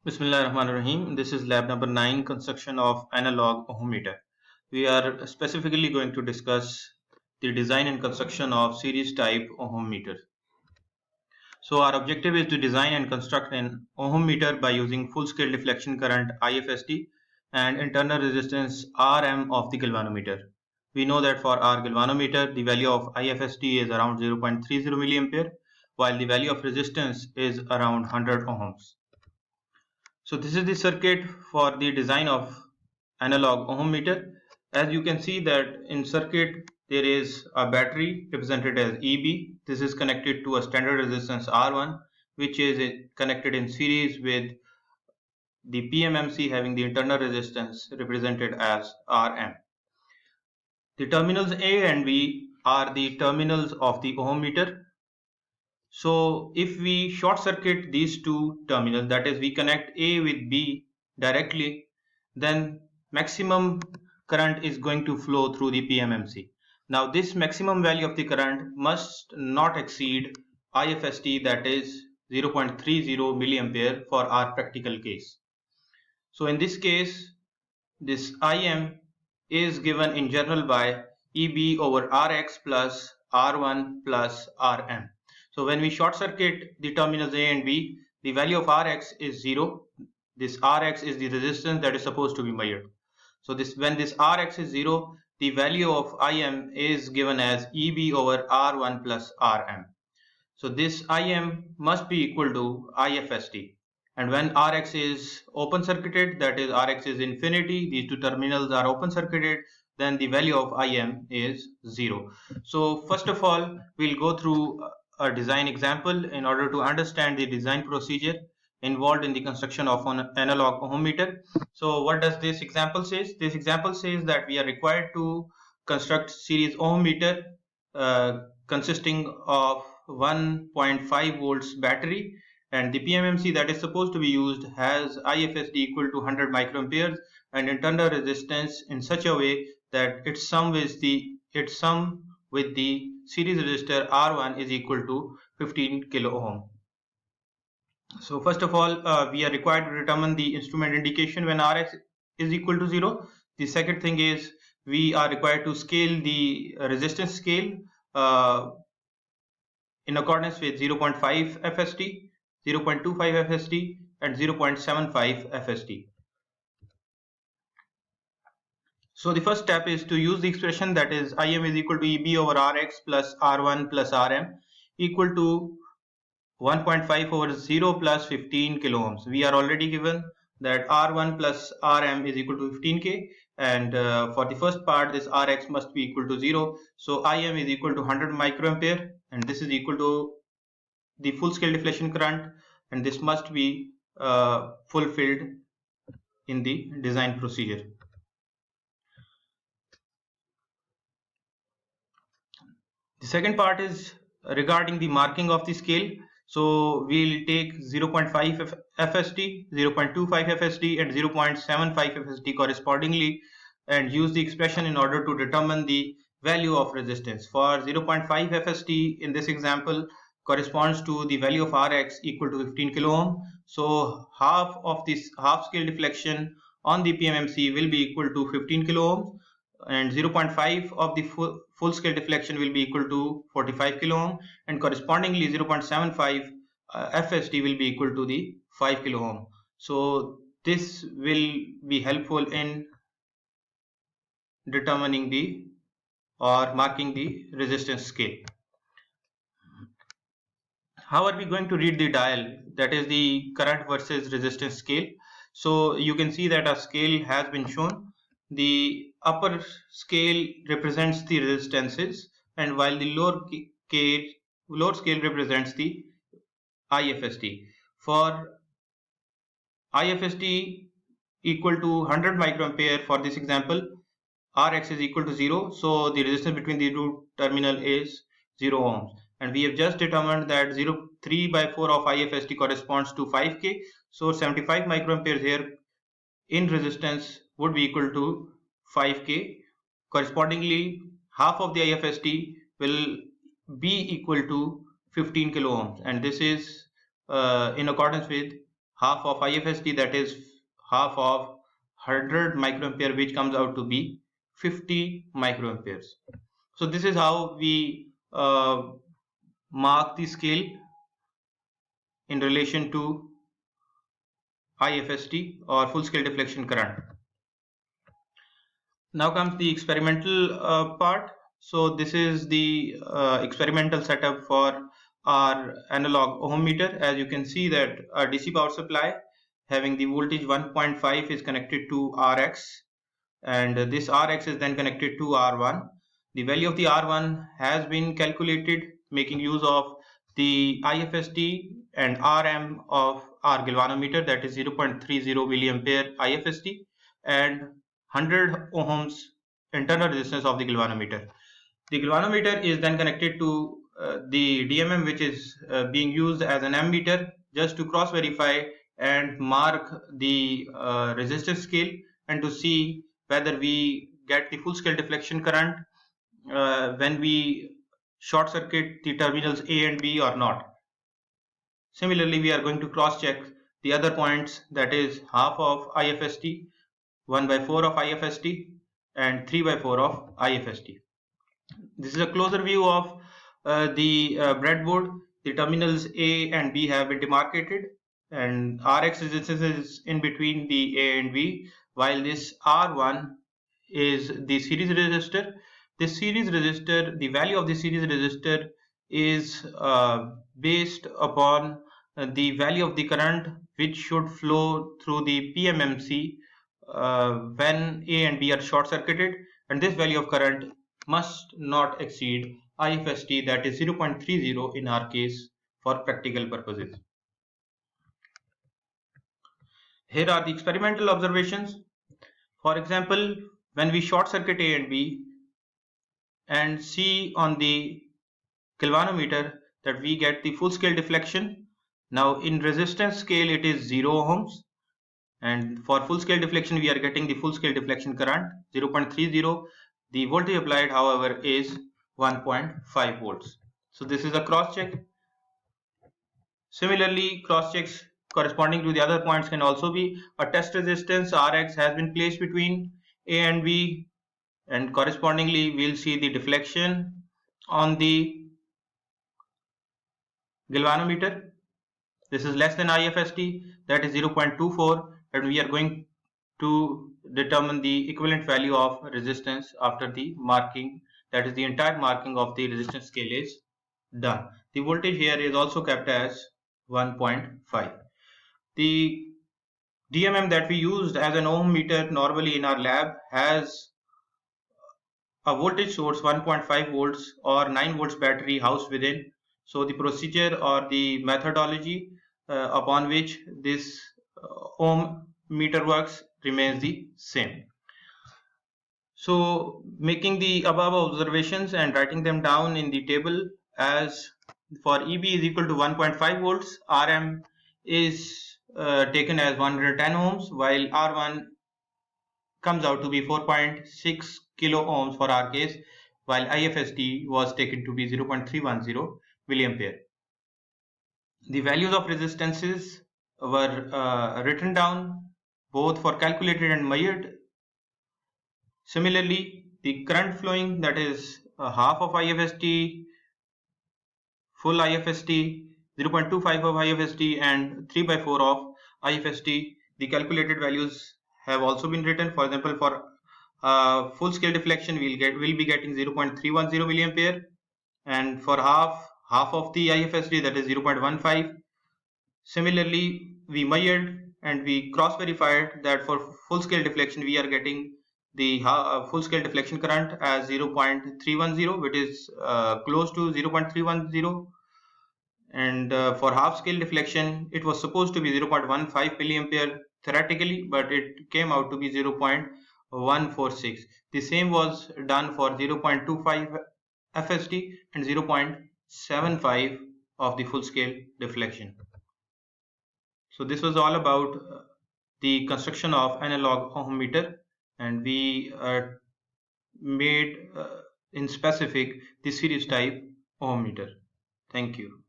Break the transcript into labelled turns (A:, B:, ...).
A: Bismillah ar-Rahman ar-Rahim. This is lab number 9, construction of analog ohm meter. We are specifically going to discuss the design and construction of series type ohm meter. So our objective is to design and construct an ohm meter by using full scale deflection current IFST and internal resistance Rm of the galvanometer. We know that for our galvanometer the value of IFST is around 0.30 milliampere while the value of resistance is around 100 ohms. So this is the circuit for the design of analog ohm meter. As you can see that in circuit there is a battery represented as EB. This is connected to a standard resistance R1 which is connected in series with the PMMC having the internal resistance represented as Rm. The terminals A and B are the terminals of the ohm meter. So if we short circuit these two terminals, that is we connect A with B directly, then maximum current is going to flow through the PMMC. Now this maximum value of the current must not exceed IFST, that is 0.30 milliampere for our practical case. So in this case, this Im is given in general by EB over Rx plus R1 plus Rm. So when we short circuit the terminals A and B, the value of Rx is 0. This Rx is the resistance that is supposed to be measured. So when this Rx is 0, the value of Im is given as EB over R1 plus Rm. So this Im must be equal to IFST. And when Rx is open circuited, that is Rx is infinity, these two terminals are open circuited, then the value of Im is 0. So first of all, we'll go through a design example in order to understand the design procedure involved in the construction of an analog ohm meter. So what does this example says? This example says that we are required to construct series ohm meter consisting of 1.5 volts battery, and the PMMC that is supposed to be used has IFSD equal to 100 microamperes and internal resistance in such a way that its sum with the series resistor R1 is equal to 15 kilo ohm. So first of all, we are required to determine the instrument indication when Rx is equal to 0. The second thing is we are required to scale the resistance scale in accordance with 0.5 FST, 0.25 FST and 0.75 FST. So the first step is to use the expression that is Im is equal to EB over Rx plus R1 plus Rm equal to 1.5 over 0 plus 15 kilo ohms. We are already given that R1 plus Rm is equal to 15k, and for the first part this Rx must be equal to 0. So Im is equal to 100 microampere, and this is equal to the full scale deflection current, and this must be fulfilled in the design procedure. The second part is regarding the marking of the scale. So we'll take 0.5 FST, 0.25 FST and 0.75 FST correspondingly and use the expression in order to determine the value of resistance. For 0.5 FST in this example corresponds to the value of Rx equal to 15 kilo ohm. So half of this half scale deflection on the PMMC will be equal to 15 kilo ohms, and 0.5 of the full scale deflection will be equal to 45 kilo ohm, and correspondingly 0.75 FST will be equal to the 5 kilo ohm. So this will be helpful in determining the or marking the resistance scale. How are we going to read the dial, that is the current versus resistance scale? So you can see that a scale has been shown. The upper scale represents the resistances, and while the lower scale represents the IFST. For IFST equal to 100 microampere for this example, Rx is equal to 0, so the resistance between the two terminal is 0 ohms, and we have just determined that 3 by 4 of IFST corresponds to 5k, so 75 microamperes here in resistance would be equal to 5k. Correspondingly, half of the IFST will be equal to 15 kilo ohms, and this is in accordance with half of IFST, that is half of 100 microampere, which comes out to be 50 microamperes. So this is how we mark the scale in relation to IFST or full scale deflection current. Now comes the experimental part. So this is the experimental setup for our analog ohm meter. As you can see that a DC power supply having the voltage 1.5 is connected to Rx, and this Rx is then connected to R1. The value of the R1 has been calculated making use of the IFST and RM of our galvanometer, that is 0.30 milliampere IFST, and 100 ohms internal resistance of the galvanometer. The galvanometer is then connected to the DMM, which is being used as an ammeter, just to cross verify and mark the resistance scale and to see whether we get the full scale deflection current when we short circuit the terminals A and B or not. Similarly, we are going to cross check the other points, that is half of IFST, 1 by 4 of IFST, and 3 by 4 of IFST. This is a closer view of the breadboard. The terminals A and B have been demarcated, and Rx resistance is in between the A and B, while this R1 is the series resistor. This series resistor, the value of the series resistor is based upon the value of the current which should flow through the PMMC when A and B are short circuited, and this value of current must not exceed IFST, that is 0.30 in our case for practical purposes. Here are the experimental observations. For example, when we short circuit A and B and see on the galvanometer that we get the full scale deflection. Now in resistance scale it is 0 ohms, and for full scale deflection we are getting the full scale deflection current 0.30. The voltage applied, however, is 1.5 volts. So this is a cross check. Similarly, cross checks corresponding to the other points can also be a test resistance Rx has been placed between A and B, and correspondingly we'll see the deflection on the galvanometer. This is less than IFST, that is 0.24, and we are going to determine the equivalent value of resistance after the marking, that is the entire marking of the resistance scale is done. The voltage here is also kept as 1.5. The DMM that we used as an ohm meter normally in our lab has a voltage source 1.5 volts or 9 volts battery housed within. So the procedure or the methodology upon which this ohm meter works remains the same. So making the above observations and writing them down in the table, as for EB is equal to 1.5 volts, RM is taken as 110 ohms, while R1 comes out to be 4.6 kilo ohms for our case, while IFST was taken to be 0.310 milliampere. The values of resistances were written down both for calculated and measured. Similarly, the current flowing, that is half of IFST, full IFST, 0.25 of IFST, and 3 by 4 of IFST. The calculated values have also been written. For example, for full scale deflection, we'll be getting 0.310 milliampere, and for half of the IFST, that is 0.15. Similarly, we measured and we cross verified that for full scale deflection we are getting the full scale deflection current as 0.310, which is close to 0.310, and for half scale deflection it was supposed to be 0.15 milliampere theoretically, but it came out to be 0.146. The same was done for 0.25 FST and 0.75 of the full scale deflection. So this was all about the construction of analog ohm meter, and we made in specific the series type ohm meter. Thank you.